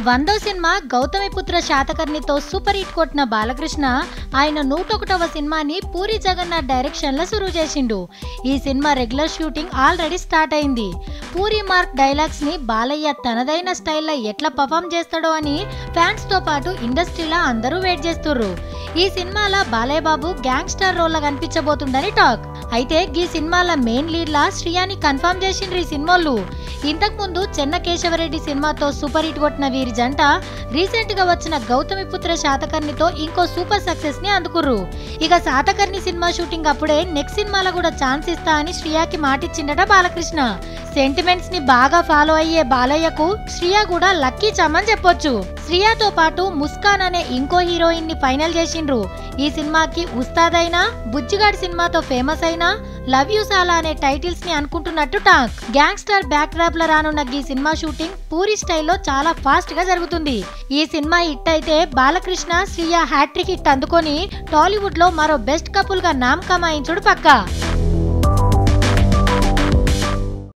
వందో cinema Gautamiputra శాతకర్ణితో super hit కొట్టిన బాలకృష్ణ ఆయన 101వ సినిమాని పూరి జగన్నాథ్ డైరెక్షన్ లో సురువు చేసిండు. ఈ cinema regular shooting already start అయింది. పూరి మార్క్ డైలాగ్స్ ని బాలయ్య తనదైన స్టైల్లో ఎట్లా పర్ఫామ్ చేస్తాడో అని ఫ్యాన్స్ తో పాటు ఇండస్ట్రీలో అందరూ వెయిట్ చేస్తుర్రు. ఈ సినిమాలో బాలయ్య బాబు గ్యాంగ్స్టర్ రోల్ లా కనిపించబోతుందని టాక్. అయితే ఈ సినిమాల మెయిన్ లీడ్ లా శ్రీయాని కన్ఫర్మ్ చేసిండ్రు ఈ సినిమాలు. ఇంతకు ముందు చెన్న కేశవరెడ్డి సినిమాతో సూపర్ హిట్ కొట్టిన వీరి జంట రీసెంట్ గా వచ్చిన గౌతమిపుత్ర శాతకర్ణితో ఇంకో సూపర్ సక్సెస్ ని అందుకుర్రు. ఇక శాతకర్ణి సినిమా షూటింగ్ అప్పుడే నెక్స్ట్ సినిమాలో కూడా ఛాన్స్ ఇస్తా అని శ్రియకి మాటిచ్చిండట బాలకృష్ణ. సెంటిమెంట్స్ ని బాగా ఫాలో అయ్యే బాలయ్యకు శ్రియ కూడా లక్కీ చమ్మని చెప్పొచ్చు. శ్రియతో పాటు ముస్కాన్ అనే ఇంకో హీరోయిన్ ని ఫైనల్ చేసిండ్రు. ఈ సినిమాకి ఉస్తాద్ అయినా, బుజ్జిగాడి సినిమాతో ఫేమస్ అయినా, లవ్ యూ సాలా అనే టైటిల్స్ ని అనుకుంటున్నట్టు టాక్. గ్యాంగ్స్టర్ బ్యాక్ డ్రాప్ లో రానున్న ఈ సినిమా షూటింగ్ పూరి స్టైల్లో చాలా ఫాస్ట్ గా జరుగుతుంది. ఈ సినిమా హిట్ అయితే బాలకృష్ణ శ్రియ హ్యాట్రిక్ హిట్ అందుకొని టాలీవుడ్ లో మరో బెస్ట్ కపుల్ గా నామ్ కమాయించుడు పక్కా.